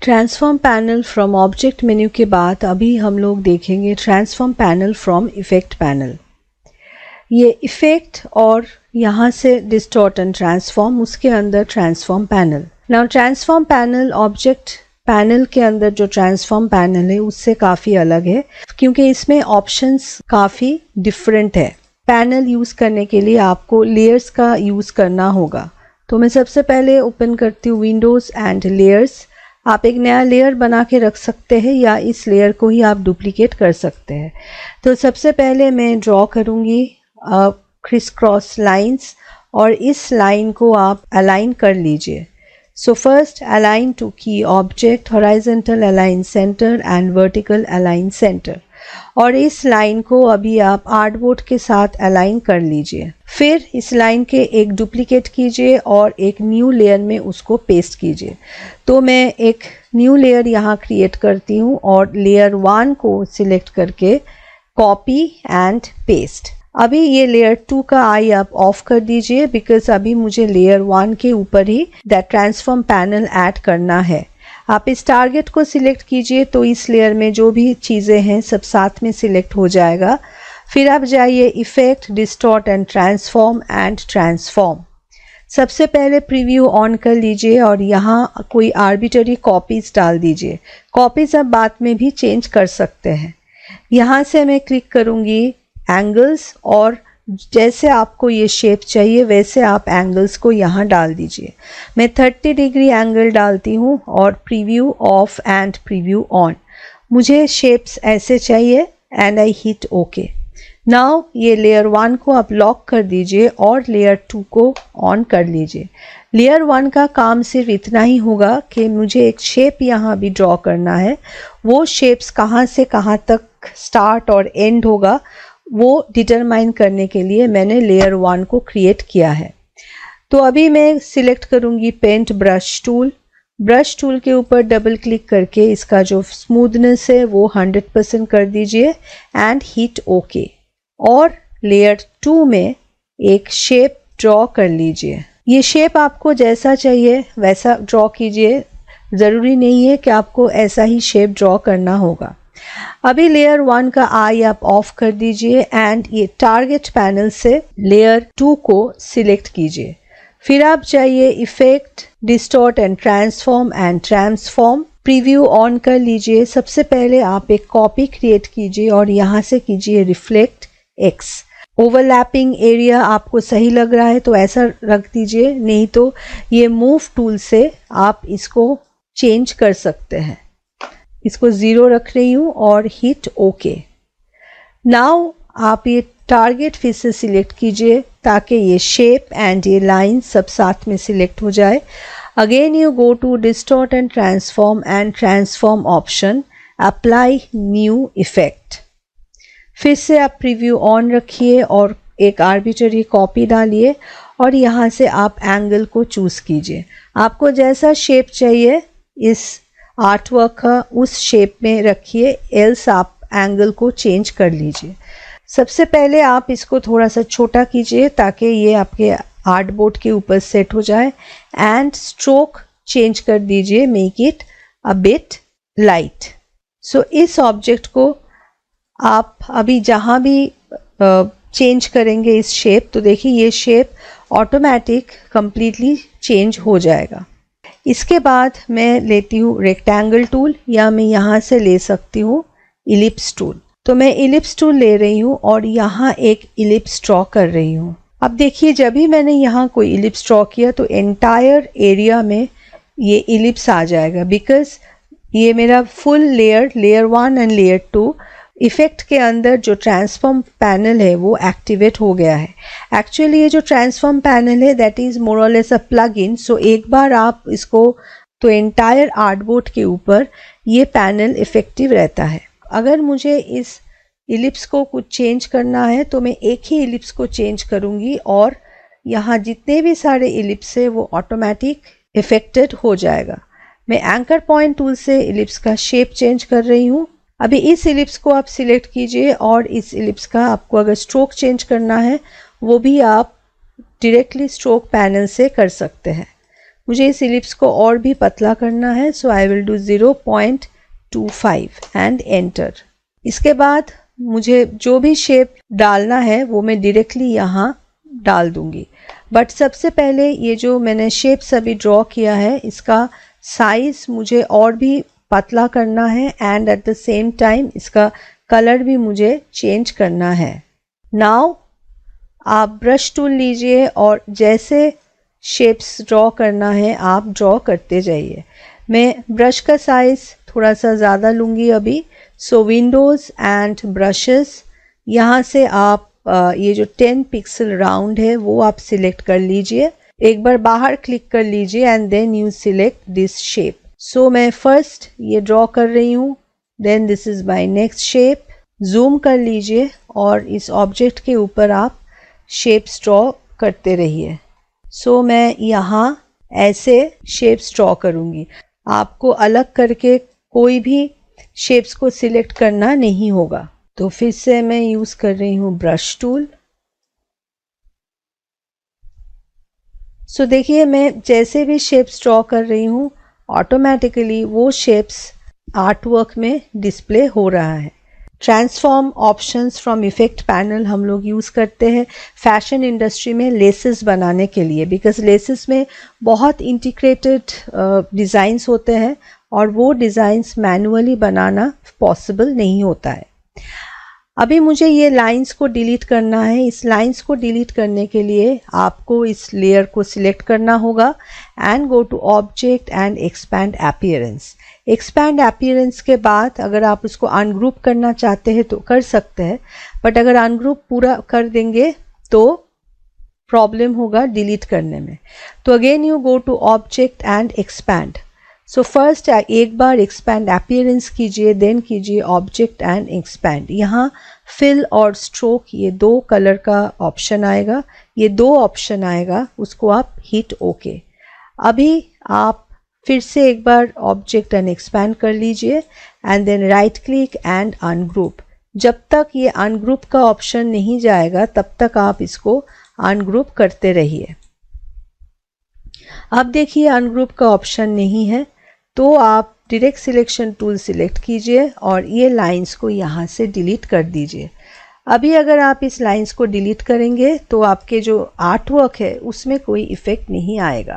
Transform panel from object menu के बाद अभी हम लोग देखेंगे transform panel from effect panel. ये इफेक्ट और यहाँ से डिस्टॉर्ट एंड ट्रांसफॉर्म, उसके अंदर transform panel. Now transform panel object panel के अंदर जो ट्रांसफॉर्म पैनल है उससे काफ़ी अलग है, क्योंकि इसमें ऑप्शंस काफ़ी डिफरेंट है। पैनल यूज़ करने के लिए आपको लेयर्स का यूज़ करना होगा। तो मैं सबसे पहले ओपन करती हूँ विंडोज़ एंड लेयर्स। आप एक नया लेयर बना के रख सकते हैं या इस लेयर को ही आप डुप्लीकेट कर सकते हैं। तो सबसे पहले मैं ड्रॉ करूँगी क्रिस क्रॉस लाइंस और इस लाइन को आप अलाइन कर लीजिए। सो फर्स्ट अलाइन टू की object, horizontal align centre and vertical align centre, और इस लाइन को अभी आप आर्टबोर्ड के साथ अलाइन कर लीजिए। फिर इस लाइन के एक डुप्लीकेट कीजिए और एक न्यू लेयर में उसको पेस्ट कीजिए। तो मैं एक न्यू लेयर यहाँ क्रिएट करती हूँ और लेयर 1 को सिलेक्ट करके कॉपी एंड पेस्ट। अभी ये लेयर 2 का आई आप ऑफ कर दीजिए, बिकॉज अभी मुझे लेयर 1 के ऊपर ही दैट ट्रांसफॉर्म पैनल ऐड करना है। आप इस टारगेट को सिलेक्ट कीजिए तो इस लेयर में जो भी चीज़ें हैं सब साथ में सिलेक्ट हो जाएगा। फिर आप जाइए इफेक्ट, डिस्टॉर्ट एंड ट्रांसफॉर्म। सबसे पहले प्रीव्यू ऑन कर लीजिए और यहाँ कोई आर्बिट्ररी कॉपीज डाल दीजिए। कॉपीज आप बाद में भी चेंज कर सकते हैं। यहाँ से मैं क्लिक करूँगी एंगल्स, और जैसे आपको ये शेप चाहिए वैसे आप एंगल्स को यहाँ डाल दीजिए। मैं 30 डिग्री एंगल डालती हूँ और preview of and preview on. मुझे शेप्स ऐसे चाहिए and I hit okay. Now ये लेयर 1 को आप लॉक कर दीजिए और लेयर 2 को ऑन कर लीजिए। लेयर 1 का काम सिर्फ इतना ही होगा कि मुझे एक शेप यहाँ भी ड्रॉ करना है। वो शेप्स कहाँ से कहाँ तक स्टार्ट और एंड होगा वो डिटरमाइन करने के लिए मैंने लेयर 1 को क्रिएट किया है। तो अभी मैं सिलेक्ट करूँगी paint brush tool. Brush tool के ऊपर डबल क्लिक करके इसका जो स्मूथनेस है वो 100% कर दीजिए एंड हिट ओके। और लेयर 2 में एक शेप ड्रॉ कर लीजिए। ये शेप आपको जैसा चाहिए वैसा ड्रॉ कीजिए, ज़रूरी नहीं है कि आपको ऐसा ही शेप ड्रॉ करना होगा। अभी लेयर 1 का आई आप ऑफ कर दीजिए एंड ये टारगेट पैनल से लेयर 2 को सिलेक्ट कीजिए। फिर आप जाइए effect, distort and transform, preview on कर लीजिए। सबसे पहले आप एक कॉपी क्रिएट कीजिए और यहाँ से कीजिए रिफ्लेक्ट एक्स। ओवरलैपिंग एरिया आपको सही लग रहा है तो ऐसा रख दीजिए, नहीं तो ये मूव टूल से आप इसको चेंज कर सकते हैं। इसको 0 रख रही हूँ और हिट ओके। नाउ आप ये टारगेट फिर से सिलेक्ट कीजिए ताकि ये शेप एंड ये लाइन सब साथ में सिलेक्ट हो जाए। Again you go to distort and transform option, apply new effect. फिर से आप प्रीव्यू ऑन रखिए और एक आर्बिट्ररी कॉपी डालिए और यहाँ से आप एंगल को चूज़ कीजिए। आपको जैसा शेप चाहिए इस आर्टवर्क का उस शेप में रखिए, एल्स आप एंगल को चेंज कर लीजिए। सबसे पहले आप इसको थोड़ा सा छोटा कीजिए ताकि ये आपके आर्टबोर्ड के ऊपर सेट हो जाए एंड स्ट्रोक चेंज कर दीजिए, make it a bit light. So इस ऑब्जेक्ट को आप अभी जहाँ भी चेंज करेंगे इस शेप, तो देखिए ये शेप ऑटोमेटिक कंप्लीटली चेंज हो जाएगा। इसके बाद मैं लेती हूँ रेक्टेंगल टूल, या मैं यहाँ से ले सकती हूँ इलिप्स टूल। तो मैं इलिप्स टूल ले रही हूँ और यहाँ एक इलिप्स ड्रॉ कर रही हूँ। अब देखिए जब भी मैंने यहाँ कोई इलिप्स ड्रॉ किया तो एंटायर एरिया में ये इलिप्स आ जाएगा, बिकॉज ये मेरा full layer 1 and layer 2 effect के अंदर जो ट्रांसफॉर्म पैनल है वो एक्टिवेट हो गया है। एक्चुअली ये जो ट्रांसफॉर्म पैनल है दैट इज़ मोर और लेस अ प्लग इन। सो एक बार आप इसको तो एंटायर आर्टबोर्ड के ऊपर ये पैनल इफेक्टिव रहता है। अगर मुझे इस इलिप्स को कुछ चेंज करना है तो मैं एक ही इलिप्स को चेंज करूँगी और यहाँ जितने भी सारे इलिप्स है वो ऑटोमेटिक इफेक्टेड हो जाएगा। मैं एंकर पॉइंट टूल से इलिप्स का शेप चेंज कर रही हूँ। अभी इस इलिप्स को आप सिलेक्ट कीजिए और इस इलिप्स का आपको अगर स्ट्रोक चेंज करना है वो भी आप डायरेक्टली स्ट्रोक पैनल से कर सकते हैं। मुझे इस इलिप्स को और भी पतला करना है, so I will do 0.25 and enter. इसके बाद मुझे जो भी शेप डालना है वो मैं डायरेक्टली यहाँ डाल दूंगी। बट सबसे पहले ये जो मैंने शेप्स अभी ड्रॉ किया है इसका साइज मुझे और भी पतला करना है and at the same time इसका कलर भी मुझे चेंज करना है। नाउ आप ब्रश टूल लीजिए और जैसे शेप्स ड्रॉ करना है आप ड्रॉ करते जाइए। मैं ब्रश का साइज थोड़ा सा ज़्यादा लूँगी अभी। सो विंडोज़ एंड ब्रशेस, यहाँ से आप ये जो 10 पिक्सल राउंड है वो आप सिलेक्ट कर लीजिए। एक बार बाहर क्लिक कर लीजिए and then you select this shape. So मैं फर्स्ट ये ड्रॉ कर रही हूँ, then this is my next shape. Zoom कर लीजिए और इस ऑब्जेक्ट के ऊपर आप शेप्स ड्रॉ करते रहिए। सो मैं यहाँ ऐसे शेप्स ड्रॉ करूँगी। आपको अलग करके कोई भी शेप्स को सिलेक्ट करना नहीं होगा। तो फिर से मैं यूज़ कर रही हूँ ब्रश टूल। सो देखिए मैं जैसे भी शेप्स ड्रॉ कर रही हूँ ऑटोमेटिकली वो शेप्स आर्ट वर्क में डिस्प्ले हो रहा है। Transform options from effect panel हम लोग यूज़ करते हैं फैशन इंडस्ट्री में लेसेस बनाने के लिए, बिकॉज लेसेस में बहुत इंटीग्रेटेड डिज़ाइंस होते हैं और वो डिज़ाइंस मैनुअली बनाना पॉसिबल नहीं होता है। अभी मुझे ये लाइंस को डिलीट करना है। इस लाइंस को डिलीट करने के लिए आपको इस लेयर को सिलेक्ट करना होगा and go to object and expand appearance. Expand appearance के बाद अगर आप उसको अनग्रुप करना चाहते हैं तो कर सकते हैं, बट अगर अनग्रुप पूरा कर देंगे तो प्रॉब्लम होगा डिलीट करने में। तो again you go to object and expand. So first एक बार एक्सपैंड अपीयरेंस कीजिए, देन कीजिए ऑब्जेक्ट एंड एक्सपैंड। यहाँ फिल और स्ट्रोक ये दो कलर का ऑप्शन आएगा, ये दो ऑप्शन आएगा, उसको आप हिट ओके। अभी आप फिर से एक बार ऑब्जेक्ट एंड एक्सपैंड कर लीजिए and then right click and ungroup. जब तक ये अनग्रुप का ऑप्शन नहीं जाएगा तब तक आप इसको अनग्रुप करते रहिए। अब देखिए अनग्रुप का ऑप्शन नहीं है तो आप डायरेक्ट सिलेक्शन टूल सिलेक्ट कीजिए और ये लाइंस को यहाँ से डिलीट कर दीजिए। अभी अगर आप इस लाइंस को डिलीट करेंगे तो आपके जो आर्ट वर्क है उसमें कोई इफ़ेक्ट नहीं आएगा।